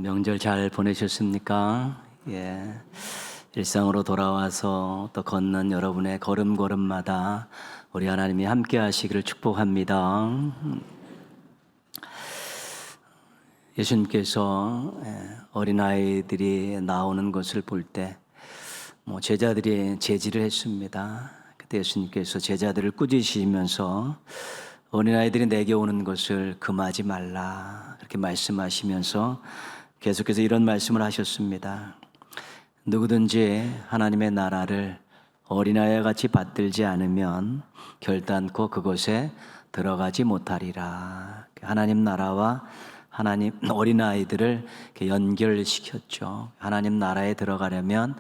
명절 잘 보내셨습니까? 예. 일상으로 돌아와서 또 걷는 여러분의 걸음걸음마다 우리 하나님이 함께 하시기를 축복합니다. 예수님께서 어린아이들이 나오는 것을 볼 때 제자들이 제지를 했습니다. 그때 예수님께서 제자들을 꾸짖으시면서 어린아이들이 내게 오는 것을 금하지 말라 그렇게 말씀하시면서 계속해서 이런 말씀을 하셨습니다. 누구든지 하나님의 나라를 어린아이와 같이 받들지 않으면 결단코 그곳에 들어가지 못하리라. 하나님 나라와 하나님 어린아이들을 연결시켰죠. 하나님 나라에 들어가려면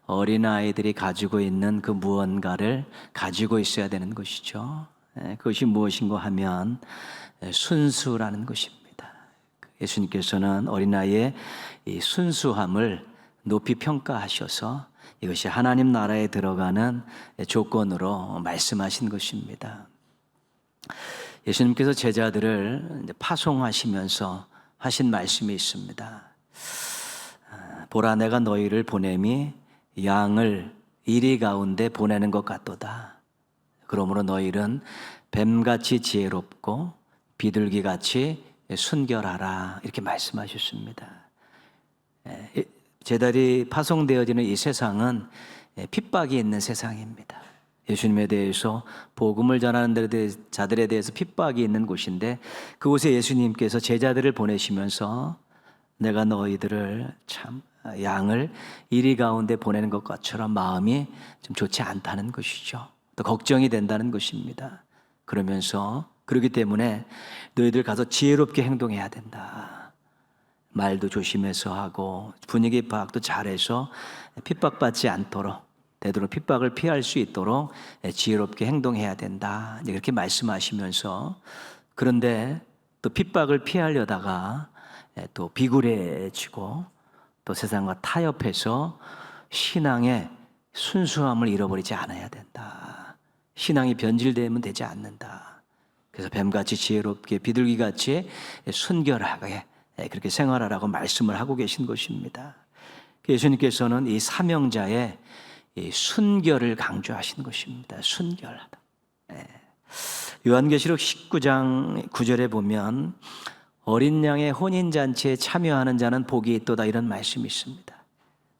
어린아이들이 가지고 있는 그 무언가를 가지고 있어야 되는 것이죠. 그것이 무엇인가 하면 순수라는 것입니다. 예수님께서는 어린아이의 이 순수함을 높이 평가하셔서 이것이 하나님 나라에 들어가는 조건으로 말씀하신 것입니다. 예수님께서 제자들을 파송하시면서 하신 말씀이 있습니다. 보라, 내가 너희를 보냄이 양을 이리 가운데 보내는 것 같도다. 그러므로 너희는 뱀같이 지혜롭고 비둘기같이 순결하라 이렇게 말씀하셨습니다. 제자들이 파송되어지는 이 세상은 핍박이 있는 세상입니다. 예수님에 대해서 복음을 전하는 자들에 대해서 핍박이 있는 곳인데 그곳에 예수님께서 제자들을 보내시면서 내가 너희들을 참 양을 이리 가운데 보내는 것처럼 마음이 좀 좋지 않다는 것이죠. 또 걱정이 된다는 것입니다. 그러면서 그렇기 때문에 너희들 가서 지혜롭게 행동해야 된다. 말도 조심해서 하고 분위기 파악도 잘해서 핍박받지 않도록 되도록 핍박을 피할 수 있도록 지혜롭게 행동해야 된다. 이렇게 말씀하시면서 그런데 또 핍박을 피하려다가 또 비굴해지고 또 세상과 타협해서 신앙의 순수함을 잃어버리지 않아야 된다. 신앙이 변질되면 되지 않는다. 그래서 뱀같이 지혜롭게 비둘기같이 순결하게 그렇게 생활하라고 말씀을 하고 계신 것입니다. 예수님께서는 이 사명자의 이 순결을 강조하신 것입니다. 순결하다. 요한계시록 19장 9절에 보면 어린 양의 혼인잔치에 참여하는 자는 복이 있도다 이런 말씀이 있습니다.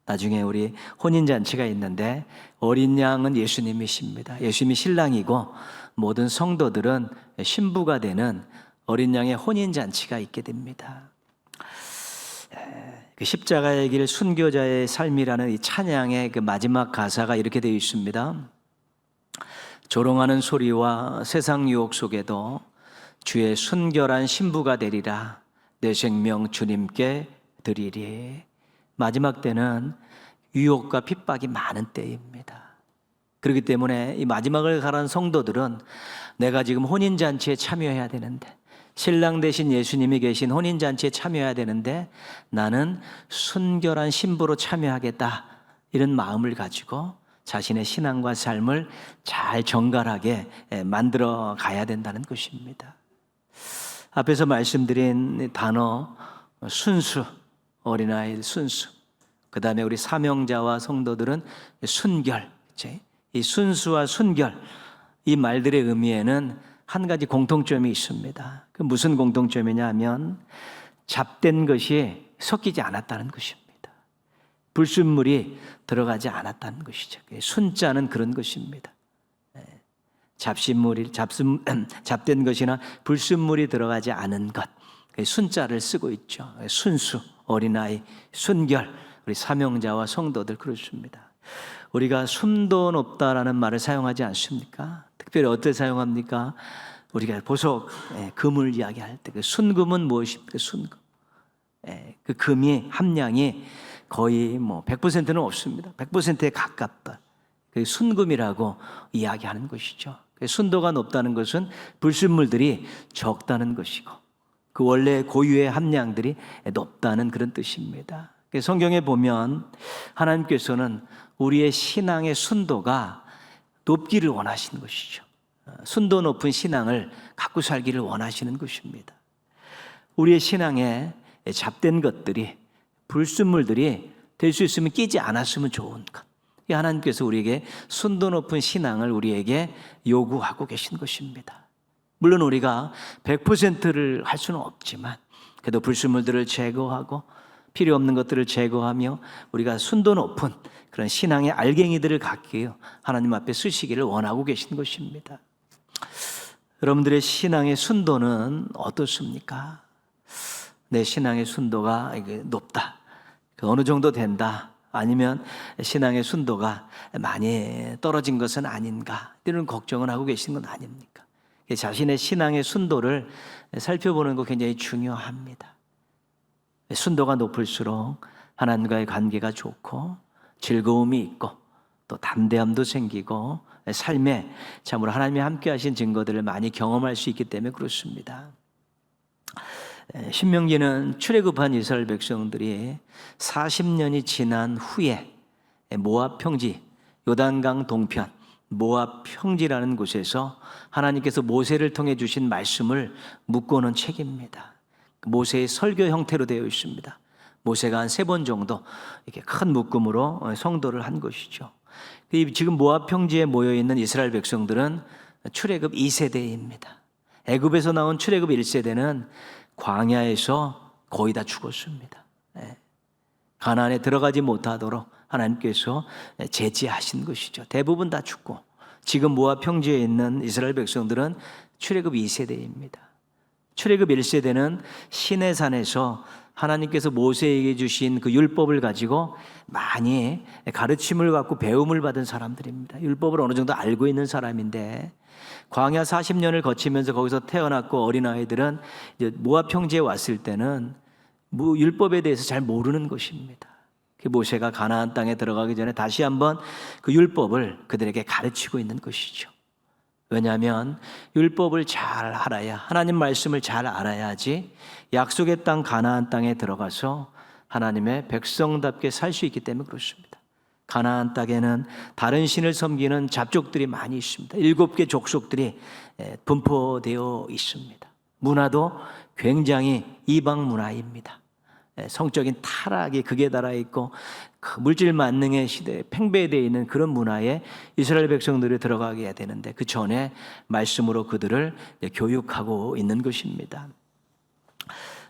나중에 우리 혼인잔치가 있는데 어린 양은 예수님이십니다. 예수님이 신랑이고 모든 성도들은 신부가 되는 어린 양의 혼인잔치가 있게 됩니다. 그 십자가의 길 순교자의 삶이라는 이 찬양의 그 마지막 가사가 이렇게 되어 있습니다. 조롱하는 소리와 세상 유혹 속에도 주의 순결한 신부가 되리라. 내 생명 주님께 드리리. 마지막 때는 유혹과 핍박이 많은 때입니다. 그렇기 때문에 이 마지막을 가는 성도들은 내가 지금 혼인잔치에 참여해야 되는데 신랑 대신 예수님이 계신 혼인잔치에 참여해야 되는데 나는 순결한 신부로 참여하겠다 이런 마음을 가지고 자신의 신앙과 삶을 잘 정갈하게 만들어 가야 된다는 것입니다. 앞에서 말씀드린 단어 순수, 어린아이 순수, 그 다음에 우리 사명자와 성도들은 순결, 이 순수와 순결 이 말들의 의미에는 한 가지 공통점이 있습니다. 그 무슨 공통점이냐 하면 잡된 것이 섞이지 않았다는 것입니다. 불순물이 들어가지 않았다는 것이죠. 순자는 그런 것입니다. 잡된 것이나 불순물이 들어가지 않은 것, 순자를 쓰고 있죠. 순수, 어린아이, 순결, 우리 사명자와 성도들 그렇습니다. 우리가 숨도 높다라는 말을 사용하지 않습니까? 특별히 어떻게 사용합니까? 우리가 보석, 금을 이야기할 때 그 순금은 무엇입니까? 순금. 그 금이 함량이 거의 100%는 없습니다. 100%에 가깝다. 그 순금이라고 이야기하는 것이죠. 순도가 높다는 것은 불순물들이 적다는 것이고 그 원래 고유의 함량들이 높다는 그런 뜻입니다. 성경에 보면 하나님께서는 우리의 신앙의 순도가 높기를 원하시는 것이죠. 순도 높은 신앙을 갖고 살기를 원하시는 것입니다. 우리의 신앙에 잡된 것들이 불순물들이 될 수 있으면 끼지 않았으면 좋은 것. 하나님께서 우리에게 순도 높은 신앙을 우리에게 요구하고 계신 것입니다. 물론 우리가 100%를 할 수는 없지만 그래도 불순물들을 제거하고 필요 없는 것들을 제거하며 우리가 순도 높은 그런 신앙의 알갱이들을 갖기에 하나님 앞에 쓰시기를 원하고 계신 것입니다. 여러분들의 신앙의 순도는 어떻습니까? 내 신앙의 순도가 높다, 어느 정도 된다, 아니면 신앙의 순도가 많이 떨어진 것은 아닌가, 이런 걱정을 하고 계신 건 아닙니까? 자신의 신앙의 순도를 살펴보는 거 굉장히 중요합니다. 순도가 높을수록 하나님과의 관계가 좋고 즐거움이 있고 또 담대함도 생기고 삶에 참으로 하나님이 함께 하신 증거들을 많이 경험할 수 있기 때문에 그렇습니다. 신명기는 출애굽한 이스라엘 백성들이 40년이 지난 후에 모압 평지, 요단강 동편 모압 평지라는 곳에서 하나님께서 모세를 통해 주신 말씀을 묶어놓은 책입니다. 모세의 설교 형태로 되어 있습니다. 모세가 한 3번 정도 이렇게 큰 묶음으로 성도를 한 것이죠. 지금 모압 평지에 모여 있는 이스라엘 백성들은 출애굽 2세대입니다. 애굽에서 나온 출애굽 1세대는 광야에서 거의 다 죽었습니다. 가나안에 들어가지 못하도록 하나님께서 제지하신 것이죠. 대부분 다 죽고 지금 모압 평지에 있는 이스라엘 백성들은 출애굽 2세대입니다. 출애굽 1세대는 시내산에서 하나님께서 모세에게 주신 그 율법을 가지고 많이 가르침을 받고 배움을 받은 사람들입니다. 율법을 어느 정도 알고 있는 사람인데 광야 40년을 거치면서 거기서 태어났고 어린아이들은 이제 모압 평지에 왔을 때는 율법에 대해서 잘 모르는 것입니다. 모세가 가나안 땅에 들어가기 전에 다시 한번 그 율법을 그들에게 가르치고 있는 것이죠. 왜냐하면 율법을 잘 알아야, 하나님 말씀을 잘 알아야지 약속의 땅 가나안 땅에 들어가서 하나님의 백성답게 살 수 있기 때문에 그렇습니다. 가나안 땅에는 다른 신을 섬기는 잡족들이 많이 있습니다. 7개 족속들이 분포되어 있습니다. 문화도 굉장히 이방 문화입니다. 성적인 타락이 극에 달하 있고 물질 만능의 시대에 팽배되어 있는 그런 문화에 이스라엘 백성들이 들어가게 되는데 그 전에 말씀으로 그들을 교육하고 있는 것입니다.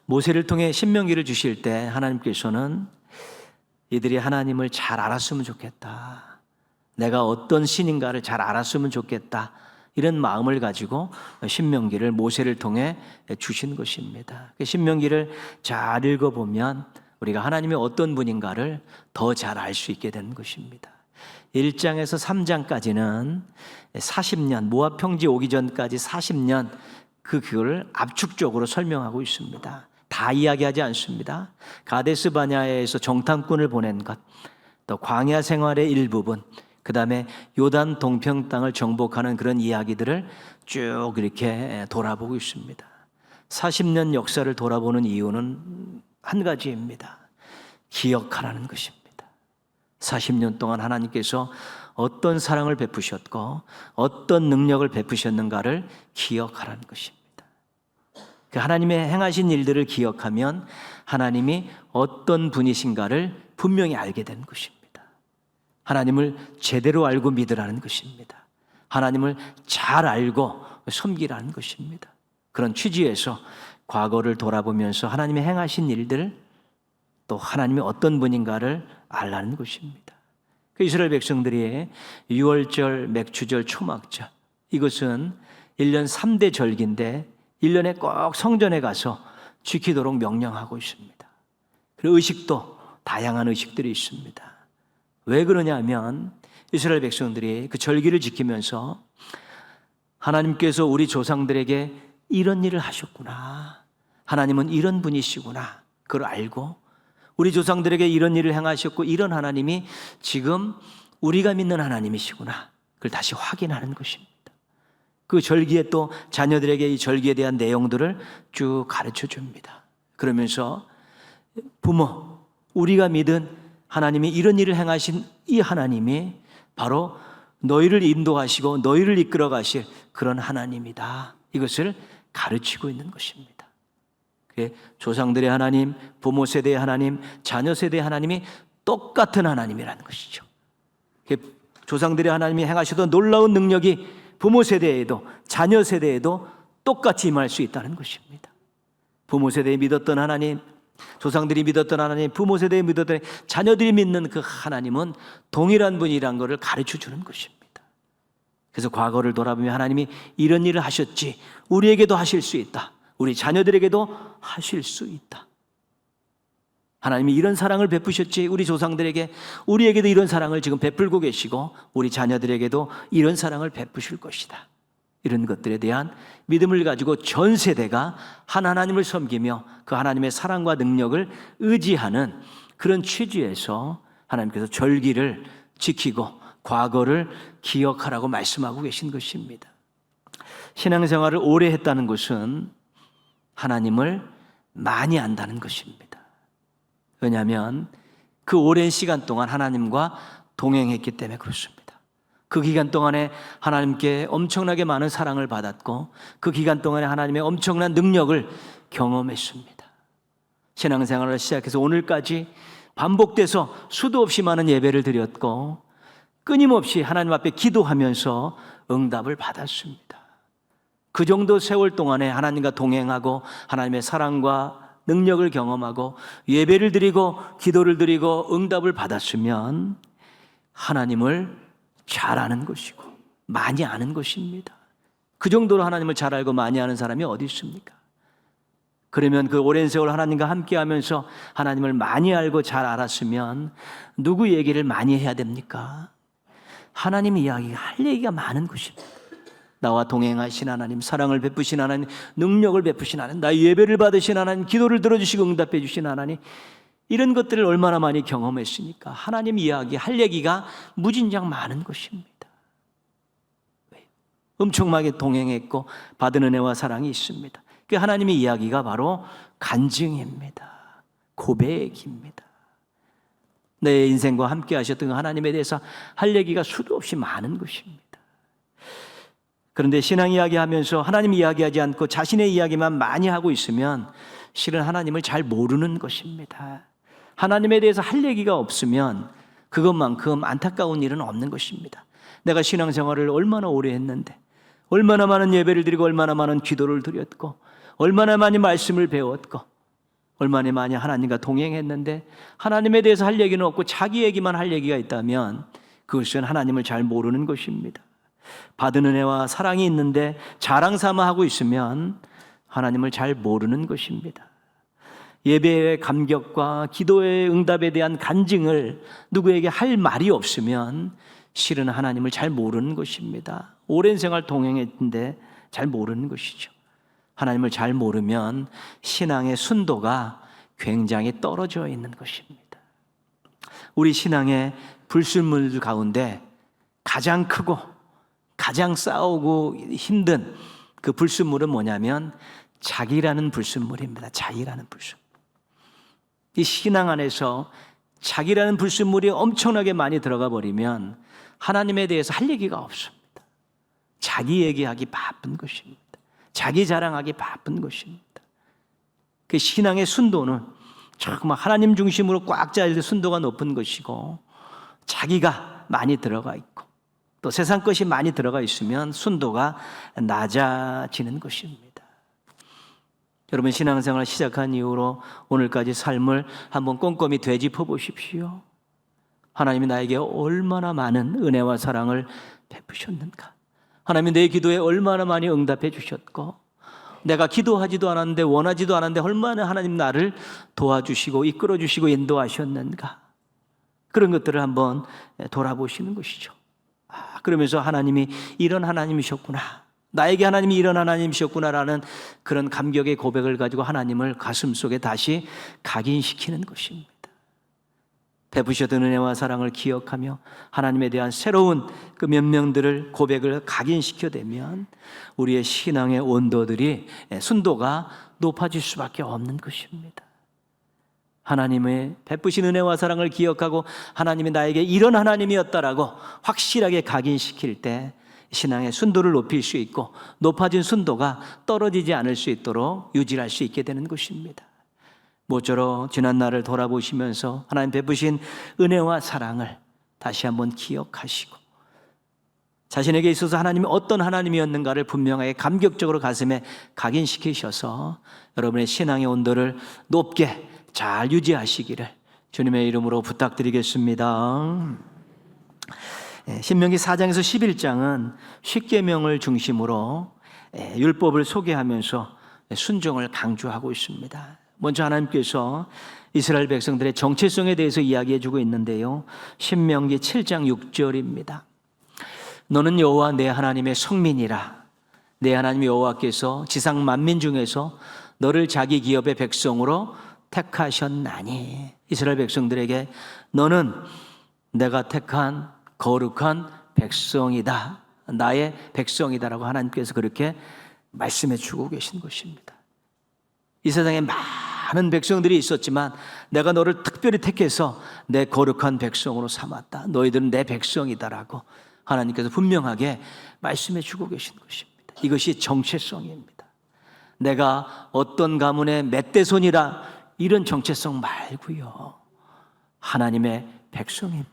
모세를 통해 신명기를 주실 때 하나님께서는 이들이 하나님을 잘 알았으면 좋겠다, 내가 어떤 신인가를 잘 알았으면 좋겠다, 이런 마음을 가지고 신명기를 모세를 통해 주신 것입니다. 신명기를 잘 읽어보면 우리가 하나님이 어떤 분인가를 더 잘 알 수 있게 되는 것입니다. 1장에서 3장까지는 40년, 모압 평지 오기 전까지 40년 그걸 압축적으로 설명하고 있습니다. 다 이야기하지 않습니다. 가데스 바냐에서 정탐꾼을 보낸 것, 또 광야 생활의 일부분, 그 다음에 요단 동평 땅을 정복하는 그런 이야기들을 쭉 이렇게 돌아보고 있습니다. 40년 역사를 돌아보는 이유는 한 가지입니다. 기억하라는 것입니다. 40년 동안 하나님께서 어떤 사랑을 베푸셨고 어떤 능력을 베푸셨는가를 기억하라는 것입니다. 그 하나님의 행하신 일들을 기억하면 하나님이 어떤 분이신가를 분명히 알게 되는 것입니다. 하나님을 제대로 알고 믿으라는 것입니다. 하나님을 잘 알고 섬기라는 것입니다. 그런 취지에서 과거를 돌아보면서 하나님의 행하신 일들, 또 하나님이 어떤 분인가를 알라는 것입니다. 그 이스라엘 백성들이 유월절, 맥추절, 초막절, 이것은 1년 3대 절기인데 1년에 꼭 성전에 가서 지키도록 명령하고 있습니다. 그리고 의식도 다양한 의식들이 있습니다. 왜 그러냐면 이스라엘 백성들이 그 절기를 지키면서 하나님께서 우리 조상들에게 이런 일을 하셨구나, 하나님은 이런 분이시구나, 그걸 알고 우리 조상들에게 이런 일을 행하셨고 이런 하나님이 지금 우리가 믿는 하나님이시구나, 그걸 다시 확인하는 것입니다. 그 절기에 또 자녀들에게 이 절기에 대한 내용들을 쭉 가르쳐 줍니다. 그러면서 부모, 우리가 믿은 하나님이 이런 일을 행하신 이 하나님이 바로 너희를 인도하시고 너희를 이끌어 가실 그런 하나님이다, 이것을 가르치고 있는 것입니다. 조상들의 하나님, 부모 세대의 하나님, 자녀 세대의 하나님이 똑같은 하나님이라는 것이죠. 조상들의 하나님이 행하시던 놀라운 능력이 부모 세대에도 자녀 세대에도 똑같이 임할 수 있다는 것입니다. 부모 세대에 믿었던 하나님, 조상들이 믿었던 하나님, 부모 세대에 믿었던 자녀들이 믿는 그 하나님은 동일한 분이라는 것을 가르쳐 주는 것입니다. 그래서 과거를 돌아보며 하나님이 이런 일을 하셨지, 우리에게도 하실 수 있다, 우리 자녀들에게도 하실 수 있다. 하나님이 이런 사랑을 베푸셨지, 우리 조상들에게, 우리에게도 이런 사랑을 지금 베풀고 계시고 우리 자녀들에게도 이런 사랑을 베푸실 것이다. 이런 것들에 대한 믿음을 가지고 전 세대가 한 하나님을 섬기며 그 하나님의 사랑과 능력을 의지하는 그런 취지에서 하나님께서 절기를 지키고 과거를 기억하라고 말씀하고 계신 것입니다. 신앙생활을 오래 했다는 것은 하나님을 많이 안다는 것입니다. 왜냐하면 그 오랜 시간 동안 하나님과 동행했기 때문에 그렇습니다. 그 기간 동안에 하나님께 엄청나게 많은 사랑을 받았고 그 기간 동안에 하나님의 엄청난 능력을 경험했습니다. 신앙생활을 시작해서 오늘까지 반복돼서 수도 없이 많은 예배를 드렸고 끊임없이 하나님 앞에 기도하면서 응답을 받았습니다. 그 정도 세월 동안에 하나님과 동행하고 하나님의 사랑과 능력을 경험하고 예배를 드리고 기도를 드리고 응답을 받았으면 하나님을 잘 아는 것이고 많이 아는 것입니다. 그 정도로 하나님을 잘 알고 많이 아는 사람이 어디 있습니까? 그러면 그 오랜 세월 하나님과 함께하면서 하나님을 많이 알고 잘 알았으면 누구 얘기를 많이 해야 됩니까? 하나님 이야기, 할 얘기가 많은 것입니다. 나와 동행하신 하나님, 사랑을 베푸신 하나님, 능력을 베푸신 하나님, 나의 예배를 받으신 하나님, 기도를 들어주시고 응답해 주신 하나님, 이런 것들을 얼마나 많이 경험했으니까 하나님 이야기, 할 얘기가 무진장 많은 것입니다. 엄청나게 동행했고 받은 은혜와 사랑이 있습니다. 그 하나님의 이야기가 바로 간증입니다. 고백입니다. 내 인생과 함께 하셨던 하나님에 대해서 할 얘기가 수도 없이 많은 것입니다. 그런데 신앙 이야기하면서 하나님 이야기하지 않고 자신의 이야기만 많이 하고 있으면 실은 하나님을 잘 모르는 것입니다. 하나님에 대해서 할 얘기가 없으면 그것만큼 안타까운 일은 없는 것입니다. 내가 신앙생활을 얼마나 오래 했는데, 얼마나 많은 예배를 드리고 얼마나 많은 기도를 드렸고 얼마나 많이 말씀을 배웠고 얼마나 많이 하나님과 동행했는데 하나님에 대해서 할 얘기는 없고 자기 얘기만 할 얘기가 있다면 그것은 하나님을 잘 모르는 것입니다. 받은 은혜와 사랑이 있는데 자랑 삼아 하고 있으면 하나님을 잘 모르는 것입니다. 예배의 감격과 기도의 응답에 대한 간증을 누구에게 할 말이 없으면 실은 하나님을 잘 모르는 것입니다. 오랜 생활 동행했는데 잘 모르는 것이죠. 하나님을 잘 모르면 신앙의 순도가 굉장히 떨어져 있는 것입니다. 우리 신앙의 불순물 가운데 가장 크고 가장 싸우고 힘든 그 불순물은 뭐냐면 자기라는 불순물입니다. 자기라는 불순물. 이 신앙 안에서 자기라는 불순물이 엄청나게 많이 들어가 버리면 하나님에 대해서 할 얘기가 없습니다. 자기 얘기하기 바쁜 것입니다. 자기 자랑하기 바쁜 것입니다. 그 신앙의 순도는 정말 하나님 중심으로 꽉 짜일 때 순도가 높은 것이고 자기가 많이 들어가 있고 또 세상 것이 많이 들어가 있으면 순도가 낮아지는 것입니다. 여러분 신앙생활을 시작한 이후로 오늘까지 삶을 한번 꼼꼼히 되짚어 보십시오. 하나님이 나에게 얼마나 많은 은혜와 사랑을 베푸셨는가. 하나님이 내 기도에 얼마나 많이 응답해 주셨고 내가 기도하지도 않았는데 원하지도 않았는데 얼마나 하나님 나를 도와주시고 이끌어 주시고 인도하셨는가. 그런 것들을 한번 돌아보시는 것이죠. 그러면서 하나님이 이런 하나님이셨구나, 나에게 하나님이 이런 하나님이셨구나라는 그런 감격의 고백을 가지고 하나님을 가슴속에 다시 각인시키는 것입니다. 베푸셨던 은혜와 사랑을 기억하며 하나님에 대한 새로운 그 면명들을 고백을 각인시켜내면 우리의 신앙의 온도들이 순도가 높아질 수밖에 없는 것입니다. 하나님의 베푸신 은혜와 사랑을 기억하고 하나님이 나에게 이런 하나님이었다라고 확실하게 각인시킬 때 신앙의 순도를 높일 수 있고 높아진 순도가 떨어지지 않을 수 있도록 유지할 수 있게 되는 것입니다. 모쪼록 지난 날을 돌아보시면서 하나님 베푸신 은혜와 사랑을 다시 한번 기억하시고 자신에게 있어서 하나님이 어떤 하나님이었는가를 분명하게 감격적으로 가슴에 각인시키셔서 여러분의 신앙의 온도를 높게 잘 유지하시기를 주님의 이름으로 부탁드리겠습니다. 신명기 4장에서 11장은 십계명을 중심으로 율법을 소개하면서 순종을 강조하고 있습니다. 먼저 하나님께서 이스라엘 백성들의 정체성에 대해서 이야기해 주고 있는데요. 신명기 7장 6절입니다. 너는 여호와 내 하나님의 성민이라. 내 하나님 여호와께서 지상 만민 중에서 너를 자기 기업의 백성으로 택하셨나니. 이스라엘 백성들에게 너는 내가 택한 거룩한 백성이다. 나의 백성이다라고 하나님께서 그렇게 말씀해 주고 계신 것입니다. 이 세상에 많은 백성들이 있었지만 내가 너를 특별히 택해서 내 거룩한 백성으로 삼았다. 너희들은 내 백성이다라고 하나님께서 분명하게 말씀해 주고 계신 것입니다. 이것이 정체성입니다. 내가 어떤 가문의 맏대손이라 이런 정체성 말고요. 하나님의 백성입니다.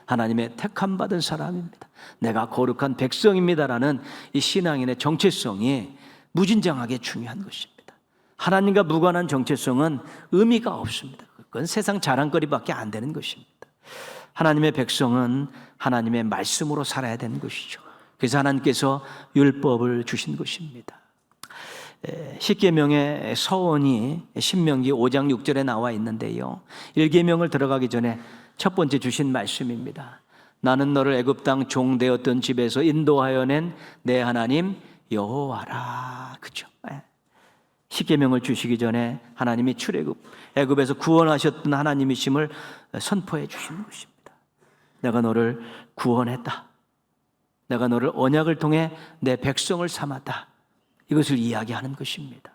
하나님의 택함 받은 사람입니다. 내가 거룩한 백성입니다라는 이 신앙인의 정체성이 무진장하게 중요한 것입니다. 하나님과 무관한 정체성은 의미가 없습니다. 그건 세상 자랑거리밖에 안 되는 것입니다. 하나님의 백성은 하나님의 말씀으로 살아야 되는 것이죠. 그래서 하나님께서 율법을 주신 것입니다. 십계명의 서원이 신명기 5장 6절에 나와 있는데요. 1계명을 들어가기 전에 첫 번째 주신 말씀입니다. 나는 너를 애굽 땅 종되었던 집에서 인도하여 낸 내 하나님 여호와라. 그렇죠? 십계명을 주시기 전에 하나님이 출애굽, 애굽에서 구원하셨던 하나님이심을 선포해 주시는 것입니다. 내가 너를 구원했다. 내가 너를 언약을 통해 내 백성을 삼았다. 이것을 이야기하는 것입니다.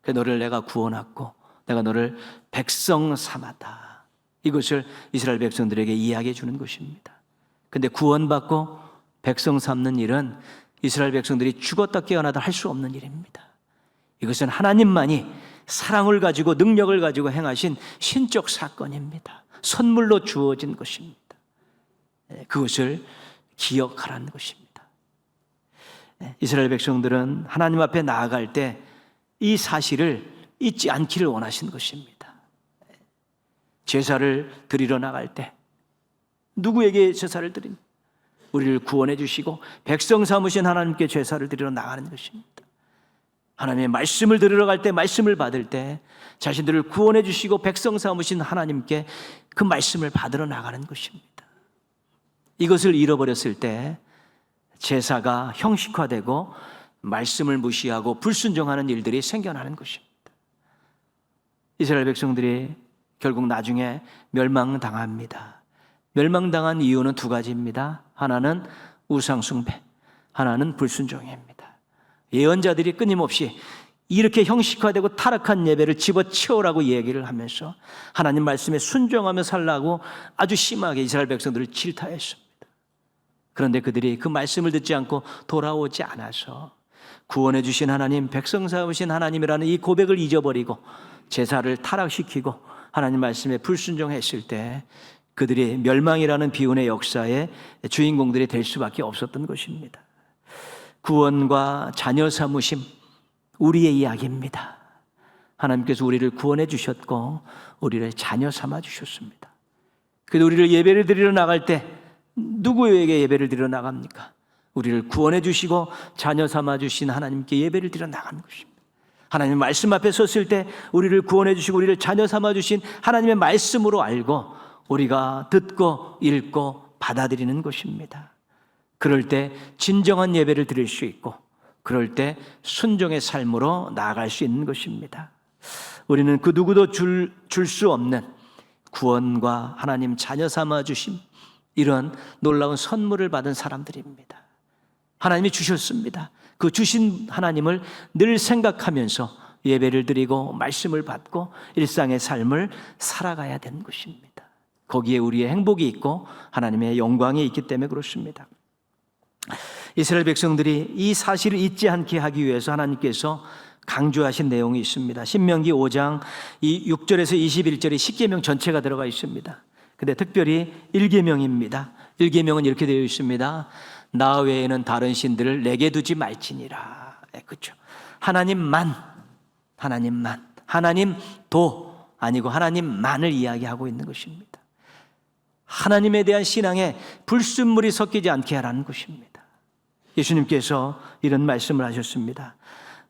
그 너를 내가 구원했고 내가 너를 백성 삼았다. 이것을 이스라엘 백성들에게 이야기해 주는 것입니다. 그런데 구원받고 백성 삼는 일은 이스라엘 백성들이 죽었다 깨어나다 할 수 없는 일입니다. 이것은 하나님만이 사랑을 가지고 능력을 가지고 행하신 신적 사건입니다. 선물로 주어진 것입니다. 그것을 기억하라는 것입니다. 이스라엘 백성들은 하나님 앞에 나아갈 때 이 사실을 잊지 않기를 원하신 것입니다. 제사를 드리러 나갈 때 누구에게 제사를 드린? 우리를 구원해 주시고 백성 삼으신 하나님께 제사를 드리러 나가는 것입니다. 하나님의 말씀을 들으러 갈 때, 말씀을 받을 때 자신들을 구원해 주시고 백성 삼으신 하나님께 그 말씀을 받으러 나가는 것입니다. 이것을 잃어버렸을 때 제사가 형식화되고 말씀을 무시하고 불순종하는 일들이 생겨나는 것입니다. 이스라엘 백성들이 결국 나중에 멸망당합니다. 멸망당한 이유는 두 가지입니다. 하나는 우상숭배, 하나는 불순종입니다. 예언자들이 끊임없이 이렇게 형식화되고 타락한 예배를 집어치우라고 얘기를 하면서 하나님 말씀에 순종하며 살라고 아주 심하게 이스라엘 백성들을 질타했습니다. 그런데 그들이 그 말씀을 듣지 않고 돌아오지 않아서 구원해 주신 하나님, 백성 삼으신 하나님이라는 이 고백을 잊어버리고 제사를 타락시키고 하나님 말씀에 불순종했을 때 그들이 멸망이라는 비운의 역사의 주인공들이 될 수밖에 없었던 것입니다. 구원과 자녀 삼으심, 우리의 이야기입니다. 하나님께서 우리를 구원해 주셨고 우리를 자녀 삼아 주셨습니다. 그래서 우리를 예배를 드리러 나갈 때 누구에게 예배를 드리러 나갑니까? 우리를 구원해 주시고 자녀 삼아 주신 하나님께 예배를 드리러 나가는 것입니다. 하나님의 말씀 앞에 섰을 때 우리를 구원해 주시고 우리를 자녀 삼아 주신 하나님의 말씀으로 알고 우리가 듣고 읽고 받아들이는 것입니다. 그럴 때 진정한 예배를 드릴 수 있고 그럴 때 순종의 삶으로 나아갈 수 있는 것입니다. 우리는 그 누구도 줄 수 없는 구원과 하나님 자녀 삼아 주심, 이런 놀라운 선물을 받은 사람들입니다. 하나님이 주셨습니다. 그 주신 하나님을 늘 생각하면서 예배를 드리고 말씀을 받고 일상의 삶을 살아가야 되는 것입니다. 거기에 우리의 행복이 있고 하나님의 영광이 있기 때문에 그렇습니다. 이스라엘 백성들이 이 사실을 잊지 않게 하기 위해서 하나님께서 강조하신 내용이 있습니다. 신명기 5장 이 6절에서 21절에 십계명 전체가 들어가 있습니다. 근데 특별히 1계명입니다. 1계명은 이렇게 되어 있습니다. 나 외에는 다른 신들을 내게 두지 말지니라. 그렇죠. 하나님만, 하나님도 아니고 하나님만을 이야기하고 있는 것입니다. 하나님에 대한 신앙에 불순물이 섞이지 않게 하라는 것입니다. 예수님께서 이런 말씀을 하셨습니다.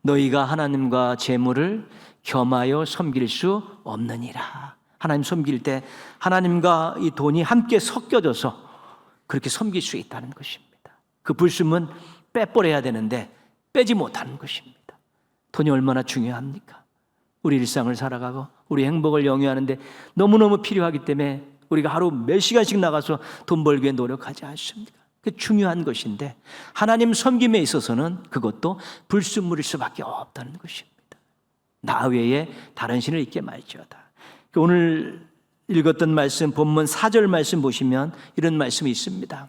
너희가 하나님과 재물을 겸하여 섬길 수 없느니라. 하나님 섬길 때 하나님과 이 돈이 함께 섞여져서 그렇게 섬길 수 있다는 것입니다. 그 불순은 빼버려야 되는데 빼지 못하는 것입니다. 돈이 얼마나 중요합니까? 우리 일상을 살아가고 우리 행복을 영위하는데 너무너무 필요하기 때문에 우리가 하루 몇 시간씩 나가서 돈 벌기 위해 노력하지 않습니까? 그게 중요한 것인데 하나님 섬김에 있어서는 그것도 불순물일 수밖에 없다는 것입니다. 나 외에 다른 신을 잊게 말지어다. 오늘 읽었던 말씀, 본문 4절 말씀 보시면 이런 말씀이 있습니다.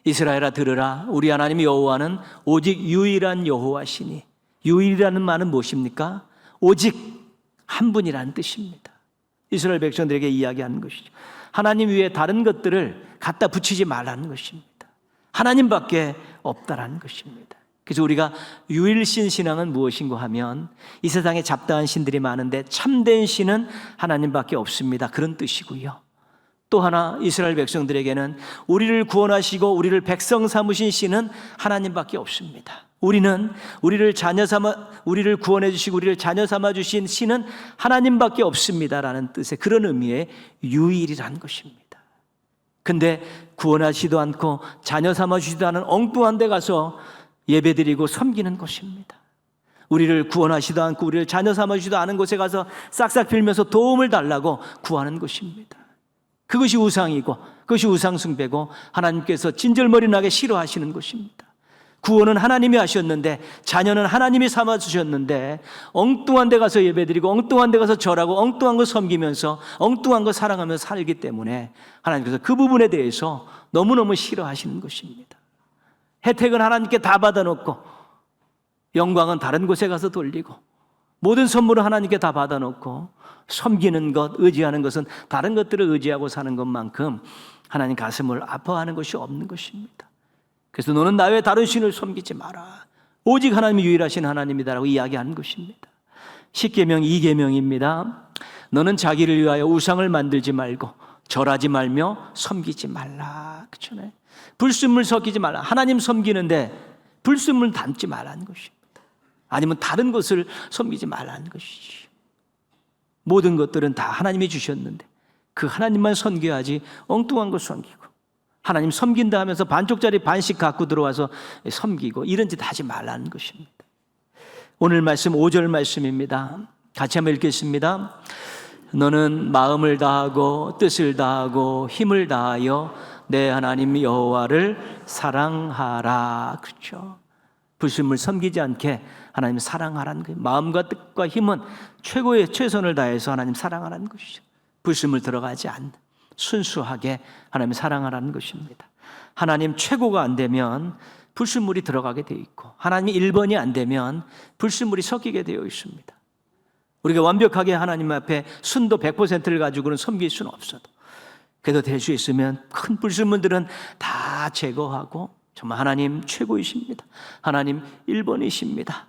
이스라엘아 들으라. 우리 하나님 여호와는 오직 유일한 여호와시니. 유일이라는 말은 무엇입니까? 오직 한 분이라는 뜻입니다. 이스라엘 백성들에게 이야기하는 것이죠. 하나님 위에 다른 것들을 갖다 붙이지 말라는 것입니다. 하나님밖에 없다라는 것입니다. 그래서 우리가 유일신 신앙은 무엇인가 하면 이 세상에 잡다한 신들이 많은데 참된 신은 하나님밖에 없습니다. 그런 뜻이고요. 또 하나 이스라엘 백성들에게는 우리를 구원하시고 우리를 백성 삼으신 신은 하나님밖에 없습니다. 우리를 구원해 주시고 우리를 자녀 삼아 주신 신은 하나님밖에 없습니다라는 뜻의 그런 의미의 유일이라는 것입니다. 근데 구원하시도 않고 자녀 삼아 주시도 않은 엉뚱한 데 가서 예배드리고 섬기는 것입니다. 우리를 구원하시도 않고 우리를 자녀 삼아 주시도 않은 곳에 가서 싹싹 빌면서 도움을 달라고 구하는 것입니다. 그것이 우상이고 그것이 우상 숭배고 하나님께서 진절머리 나게 싫어하시는 것입니다. 구원은 하나님이 하셨는데 자녀는 하나님이 삼아 주셨는데 엉뚱한 데 가서 예배드리고 엉뚱한 데 가서 절하고 엉뚱한 거 섬기면서 엉뚱한 거 사랑하면서 살기 때문에 하나님께서 그 부분에 대해서 너무너무 싫어하시는 것입니다. 혜택은 하나님께 다 받아놓고 영광은 다른 곳에 가서 돌리고 모든 선물은 하나님께 다 받아놓고 섬기는 것, 의지하는 것은 다른 것들을 의지하고 사는 것만큼 하나님 가슴을 아파하는 것이 없는 것입니다. 그래서 너는 나 외에 다른 신을 섬기지 마라. 오직 하나님이 유일하신 하나님이다라고 이야기하는 것입니다. 10계명 2계명입니다. 너는 자기를 위하여 우상을 만들지 말고 절하지 말며 섬기지 말라. 그렇잖아요. 불순물 섞이지 말라. 하나님 섬기는데 불순물 담지 말라는 것입니다. 아니면 다른 것을 섬기지 말라는 것이지. 모든 것들은 다 하나님이 주셨는데 그 하나님만 섬겨야지 엉뚱한 것 섬기고 하나님 섬긴다 하면서 반쪽짜리 반씩 갖고 들어와서 섬기고 이런 짓 하지 말라는 것입니다. 오늘 말씀 5절 말씀입니다. 같이 한번 읽겠습니다. 너는 마음을 다하고 뜻을 다하고 힘을 다하여 내 하나님 여호와를 사랑하라. 그렇죠. 불순물 섬기지 않게 하나님 사랑하라는 거예요. 마음과 뜻과 힘은 최고의 최선을 다해서 하나님 사랑하라는 것이죠. 불순물 들어가지 않는 순수하게 하나님 사랑하라는 것입니다. 하나님 최고가 안 되면 불순물이 들어가게 되어 있고 하나님이 1번이 안 되면 불순물이 섞이게 되어 있습니다. 우리가 완벽하게 하나님 앞에 순도 100%를 가지고는 섬길 수는 없어도 그래도 될 수 있으면 큰 불순물들은 다 제거하고 정말 하나님 최고이십니다. 하나님 1번이십니다.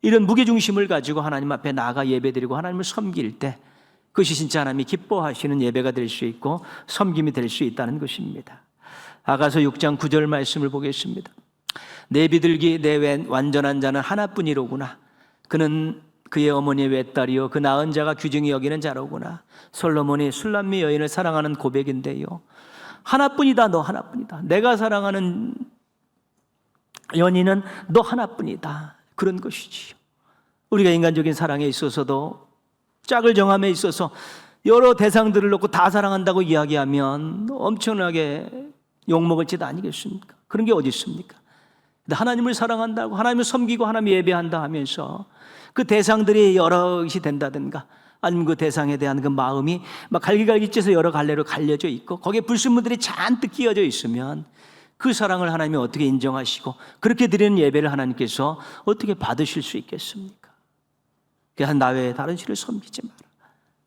이런 무게중심을 가지고 하나님 앞에 나아가 예배드리고 하나님을 섬길 때 그것이 진짜 하나님이 기뻐하시는 예배가 될 수 있고 섬김이 될 수 있다는 것입니다. 아가서 6장 9절 말씀을 보겠습니다. 내 비둘기 내 완전한 자는 하나뿐이로구나. 그는 그의 어머니의 외딸이요 그 낳은 자가 귀중히 여기는 자로구나. 솔로몬이 술람미 여인을 사랑하는 고백인데요. 하나뿐이다. 너 하나뿐이다. 내가 사랑하는 연인은 너 하나뿐이다. 그런 것이지요. 우리가 인간적인 사랑에 있어서도 짝을 정함에 있어서 여러 대상들을 놓고 다 사랑한다고 이야기하면 엄청나게 욕먹을 짓 아니겠습니까? 그런 게 어디 있습니까? 하나님을 사랑한다고 하나님을 섬기고 하나님 예배한다 하면서 그 대상들이 여럿이 된다든가 아니면 그 대상에 대한 그 마음이 막 갈기갈기 찢어서 여러 갈래로 갈려져 있고 거기에 불순물들이 잔뜩 끼어져 있으면 그 사랑을 하나님이 어떻게 인정하시고 그렇게 드리는 예배를 하나님께서 어떻게 받으실 수 있겠습니까? 그래서 나 외에 다른 신을 섬기지 마라.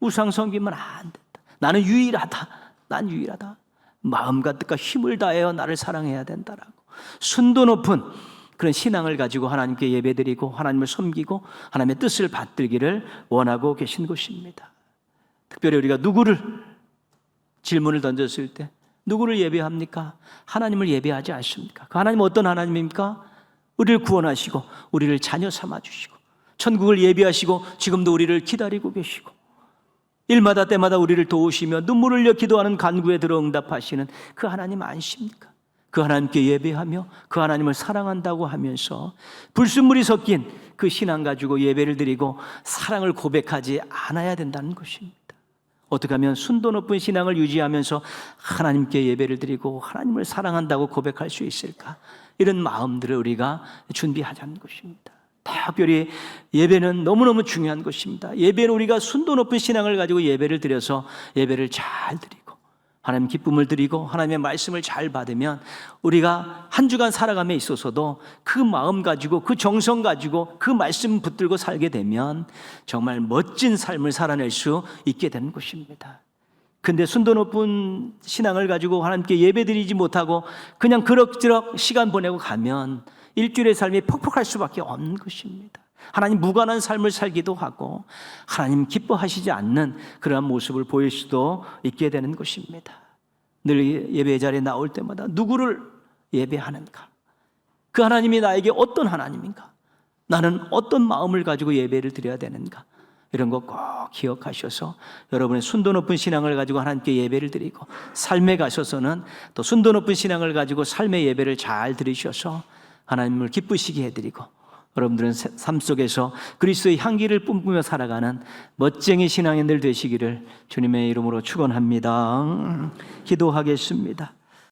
우상 섬기면 안 된다. 나는 유일하다. 난 유일하다. 마음과 뜻과 힘을 다하여 나를 사랑해야 된다라고 순도 높은 그런 신앙을 가지고 하나님께 예배드리고 하나님을 섬기고 하나님의 뜻을 받들기를 원하고 계신 것입니다. 특별히 우리가 누구를 질문을 던졌을 때 누구를 예배합니까? 하나님을 예배하지 않습니까? 그 하나님은 어떤 하나님입니까? 우리를 구원하시고 우리를 자녀 삼아주시고 천국을 예비하시고 지금도 우리를 기다리고 계시고 일마다 때마다 우리를 도우시며 눈물을 흘려 기도하는 간구에 들어 응답하시는 그 하나님 아니십니까? 그 하나님께 예배하며 그 하나님을 사랑한다고 하면서 불순물이 섞인 그 신앙 가지고 예배를 드리고 사랑을 고백하지 않아야 된다는 것입니다. 어떻게 하면 순도 높은 신앙을 유지하면서 하나님께 예배를 드리고 하나님을 사랑한다고 고백할 수 있을까? 이런 마음들을 우리가 준비하자는 것입니다. 특별히 예배는 너무너무 중요한 것입니다. 예배는 우리가 순도 높은 신앙을 가지고 예배를 드려서 예배를 잘 드리고 하나님 기쁨을 드리고 하나님의 말씀을 잘 받으면 우리가 한 주간 살아감에 있어서도 그 마음 가지고 그 정성 가지고 그 말씀 붙들고 살게 되면 정말 멋진 삶을 살아낼 수 있게 되는 것입니다. 근데 순도 높은 신앙을 가지고 하나님께 예배드리지 못하고 그냥 그럭저럭 시간 보내고 가면 일주일의 삶이 퍽퍽할 수밖에 없는 것입니다. 하나님 무관한 삶을 살기도 하고 하나님 기뻐하시지 않는 그러한 모습을 보일 수도 있게 되는 것입니다. 늘 예배 자리에 나올 때마다 누구를 예배하는가? 그 하나님이 나에게 어떤 하나님인가? 나는 어떤 마음을 가지고 예배를 드려야 되는가? 이런 거 꼭 기억하셔서 여러분의 순도 높은 신앙을 가지고 하나님께 예배를 드리고 삶에 가셔서는 또 순도 높은 신앙을 가지고 삶의 예배를 잘 드리셔서 하나님을 기쁘시게 해드리고 여러분들은 삶 속에서 그리스도의 향기를 뿜으며 살아가는 멋쟁이 신앙인들 되시기를 주님의 이름으로 축원합니다. 기도하겠습니다.